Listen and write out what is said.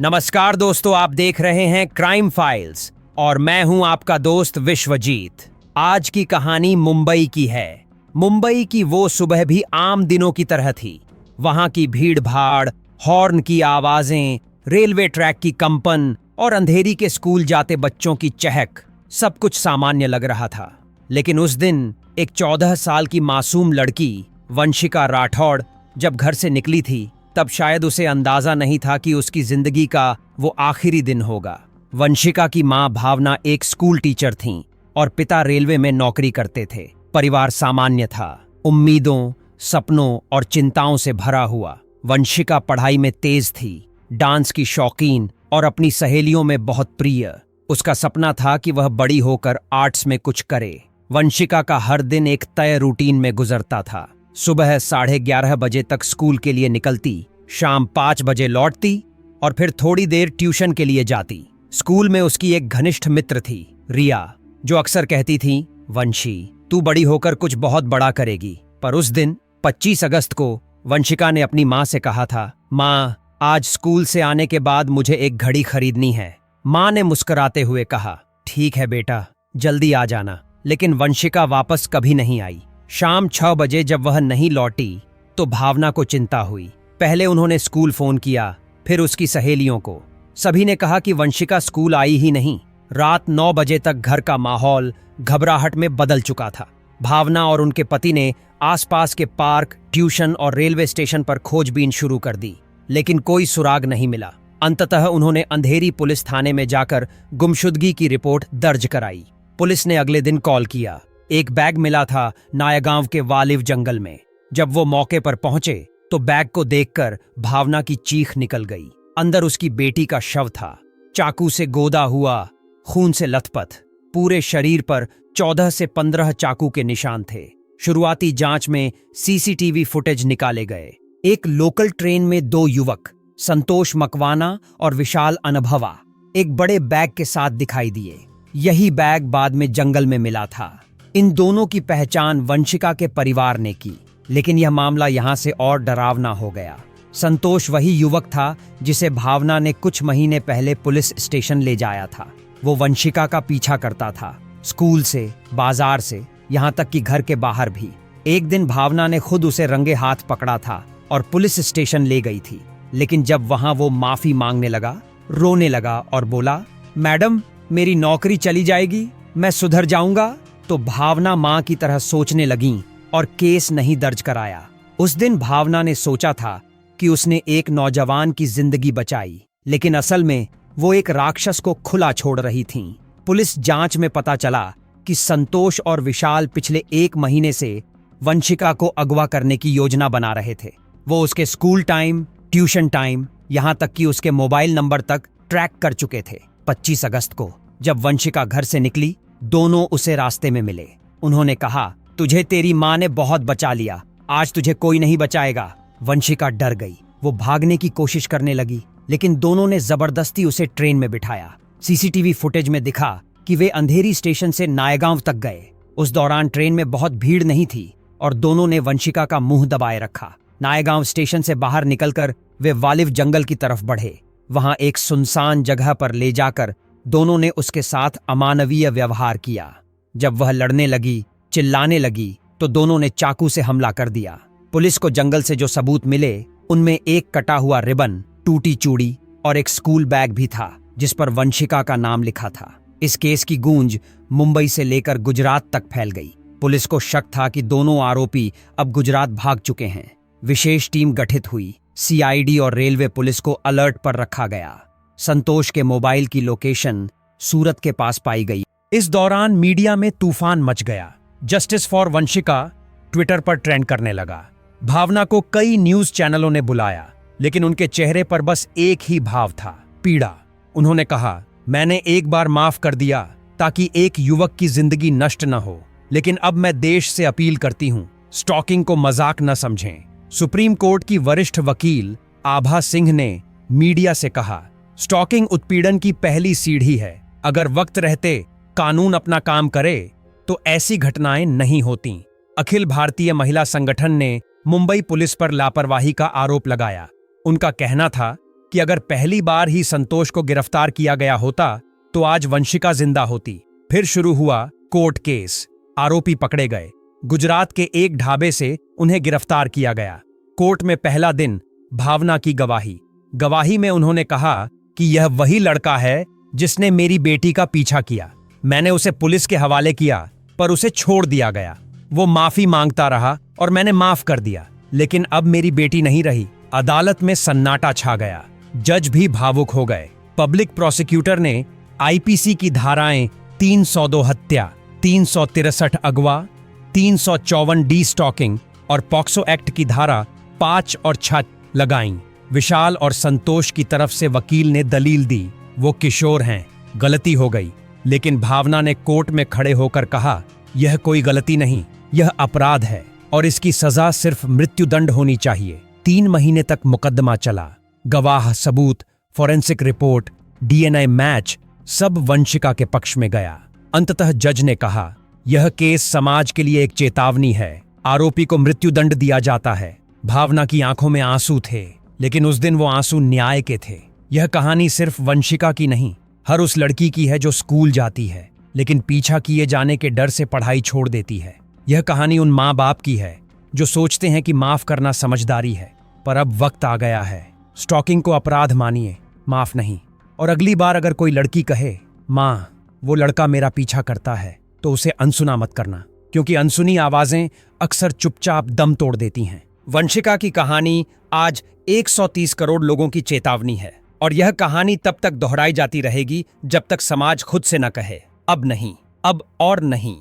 नमस्कार दोस्तों, आप देख रहे हैं क्राइम फाइल्स और मैं हूं आपका दोस्त विश्वजीत। आज की कहानी मुंबई की है। मुंबई की वो सुबह भी आम दिनों की तरह थी। वहां की भीड़ भाड़, हॉर्न की आवाजें, रेलवे ट्रैक की कंपन और अंधेरी के स्कूल जाते बच्चों की चहक, सब कुछ सामान्य लग रहा था। लेकिन उस दिन एक 14 साल की मासूम लड़की वंशिका राठौड़ जब घर से निकली थी, तब शायद उसे अंदाजा नहीं था कि उसकी जिंदगी का वो आखिरी दिन होगा। वंशिका की मां भावना एक स्कूल टीचर थीं और पिता रेलवे में नौकरी करते थे। परिवार सामान्य था, उम्मीदों, सपनों और चिंताओं से भरा हुआ। वंशिका पढ़ाई में तेज थी, डांस की शौकीन और अपनी सहेलियों में बहुत प्रिय। उसका सपना था कि वह बड़ी होकर आर्ट्स में कुछ करे। वंशिका का हर दिन एक तय रूटीन में गुजरता था। सुबह 11:30 बजे तक स्कूल के लिए निकलती, शाम 5 बजे लौटती और फिर थोड़ी देर ट्यूशन के लिए जाती। स्कूल में उसकी एक घनिष्ठ मित्र थी, रिया, जो अक्सर कहती थी, वंशी, तू बड़ी होकर कुछ बहुत बड़ा करेगी। पर उस दिन 25 अगस्त को वंशिका ने अपनी माँ से कहा था, माँ, आज स्कूल से आने के बाद मुझे एक घड़ी खरीदनी है। माँ ने मुस्कुराते हुए कहा, ठीक है बेटा, जल्दी आ जाना। लेकिन वंशिका वापस कभी नहीं आई। शाम 6 बजे जब वह नहीं लौटी तो भावना को चिंता हुई। पहले उन्होंने स्कूल फोन किया, फिर उसकी सहेलियों को। सभी ने कहा कि वंशिका स्कूल आई ही नहीं। रात 9 बजे तक घर का माहौल घबराहट में बदल चुका था। भावना और उनके पति ने आसपास के पार्क, ट्यूशन और रेलवे स्टेशन पर खोजबीन शुरू कर दी, लेकिन कोई सुराग नहीं मिला। अंततः उन्होंने अंधेरी पुलिस थाने में जाकर गुमशुदगी की रिपोर्ट दर्ज कराई। पुलिस ने अगले दिन कॉल किया। एक बैग मिला था नायागांव के वालिव जंगल में। जब वो मौके पर पहुंचे तो बैग को देखकर भावना की चीख निकल गई। अंदर उसकी बेटी का शव था, चाकू से गोदा हुआ, खून से लथपथ। पूरे शरीर पर 14 से 15 चाकू के निशान थे। शुरुआती जांच में सीसीटीवी फुटेज निकाले गए। एक लोकल ट्रेन में 2 युवक, संतोष मकवाना और विशाल अनुभवा, एक बड़े बैग के साथ दिखाई दिए। यही बैग बाद में जंगल में मिला था। इन दोनों की पहचान वंशिका के परिवार ने की, लेकिन यह मामला यहां से और डरावना हो गया। संतोष वही युवक था जिसे भावना ने कुछ महीने पहले पुलिस स्टेशन ले जाया था। वो वंशिका का पीछा करता था, स्कूल से, बाजार से, यहां तक कि घर के बाहर भी। एक दिन भावना ने खुद उसे रंगे हाथ पकड़ा था और पुलिस स्टेशन ले गई थी। लेकिन जब वहां वो माफी मांगने लगा, रोने लगा और बोला, मैडम, मेरी नौकरी चली जाएगी, मैं सुधर जाऊंगा, तो भावना मां की तरह सोचने लगी और केस नहीं दर्ज कराया। उस दिन भावना ने सोचा था कि उसने एक नौजवान की जिंदगी बचाई, लेकिन असल में वो एक राक्षस को खुला छोड़ रही थीं। पुलिस जांच में पता चला कि संतोष और विशाल पिछले 1 महीने से वंशिका को अगवा करने की योजना बना रहे थे। वो उसके स्कूल टाइम, ट्यूशन टाइम, यहां तक कि उसके मोबाइल नंबर तक ट्रैक कर चुके थे। 25 अगस्त को जब वंशिका घर से निकली, दोनों उसे रास्ते में मिले। उन्होंने कहा, तुझे तेरी माँ ने बहुत बचा लिया, आज तुझे कोई नहीं बचाएगा। वंशिका डर गई। वो भागने की कोशिश करने लगी, लेकिन दोनों ने जबरदस्ती उसे ट्रेन में बिठाया। सीसीटीवी फुटेज में दिखा कि वे अंधेरी स्टेशन से नायगांव तक गए। उस दौरान ट्रेन में बहुत भीड़ नहीं थी और दोनों ने वंशिका का मुंह दबाए रखा। नायगांव स्टेशन से बाहर निकलकर वे वालिव जंगल की तरफ बढ़े। वहां एक सुनसान जगह पर ले जाकर दोनों ने उसके साथ अमानवीय व्यवहार किया। जब वह लड़ने लगी, चिल्लाने लगी, तो दोनों ने चाकू से हमला कर दिया। पुलिस को जंगल से जो सबूत मिले, उनमें एक कटा हुआ रिबन, टूटी चूड़ी और एक स्कूल बैग भी था जिस पर वंशिका का नाम लिखा था। इस केस की गूंज मुंबई से लेकर गुजरात तक फैल गई। पुलिस को शक था कि दोनों आरोपी अब गुजरात भाग चुके हैं। विशेष टीम गठित हुई। सीआईडी और रेलवे पुलिस को अलर्ट पर रखा गया। संतोष के मोबाइल की लोकेशन सूरत के पास पाई गई। इस दौरान मीडिया में तूफान मच गया। जस्टिस फॉर वंशिका ट्विटर पर ट्रेंड करने लगा। भावना को कई न्यूज चैनलों ने बुलाया, लेकिन उनके चेहरे पर बस एक ही भाव था, पीड़ा। उन्होंने कहा, मैंने एक बार माफ कर दिया ताकि एक युवक की जिंदगी नष्ट न हो, लेकिन अब मैं देश से अपील करती हूं, स्टॉकिंग को मजाक न समझें। सुप्रीम कोर्ट की वरिष्ठ वकील आभा सिंह ने मीडिया से कहा, स्टॉकिंग उत्पीड़न की पहली सीढ़ी है। अगर वक्त रहते कानून अपना काम करे तो ऐसी घटनाएं नहीं होती। अखिल भारतीय महिला संगठन ने मुंबई पुलिस पर लापरवाही का आरोप लगाया। उनका कहना था कि अगर पहली बार ही संतोष को गिरफ्तार किया गया होता तो आज वंशिका जिंदा होती। फिर शुरू हुआ कोर्ट केस। आरोपी पकड़े गए। गुजरात के एक ढाबे से उन्हें गिरफ्तार किया गया। कोर्ट में पहला दिन, भावना की गवाही। गवाही में उन्होंने कहा कि यह वही लड़का है जिसने मेरी बेटी का पीछा किया। मैंने उसे पुलिस के हवाले किया पर उसे छोड़ दिया गया। वो माफी मांगता रहा और मैंने माफ कर दिया, लेकिन अब मेरी बेटी नहीं रही। अदालत में सन्नाटा छा गया। जज भी भावुक हो गए। पब्लिक प्रोसिक्यूटर ने आईपीसी की धाराएं 302 हत्या, 363 अगवा, 354 डी स्टॉकिंग और पॉक्सो एक्ट की धारा 5 और 6 लगाईं। विशाल और संतोष की तरफ से वकील ने दलील दी, वो किशोर हैं, गलती हो गई। लेकिन भावना ने कोर्ट में खड़े होकर कहा, यह कोई गलती नहीं, यह अपराध है और इसकी सजा सिर्फ मृत्युदंड होनी चाहिए। 3 महीने तक मुकदमा चला। गवाह, सबूत, फॉरेंसिक रिपोर्ट, डीएनए मैच सब वंशिका के पक्ष में गया। अंततः जज ने कहा, यह केस समाज के लिए एक चेतावनी है। आरोपी को मृत्युदंड दिया जाता है। भावना की आंखों में आंसू थे, लेकिन उस दिन वो आंसू न्याय के थे। यह कहानी सिर्फ वंशिका की नहीं, हर उस लड़की की है जो स्कूल जाती है लेकिन पीछा किए जाने के डर से पढ़ाई छोड़ देती है। यह कहानी उन माँ बाप की है जो सोचते हैं कि माफ करना समझदारी है, पर अब वक्त आ गया है। स्टॉकिंग को अपराध मानिए, माफ नहीं। और अगली बार अगर कोई लड़की कहे, माँ वो लड़का मेरा पीछा करता है, तो उसे अनसुना मत करना, क्योंकि अनसुनी आवाजें अक्सर चुपचाप दम तोड़ देती हैं। वंशिका की कहानी आज 130 करोड़ लोगों की चेतावनी है और यह कहानी तब तक दोहराई जाती रहेगी जब तक समाज खुद से न कहे, अब नहीं, अब और नहीं।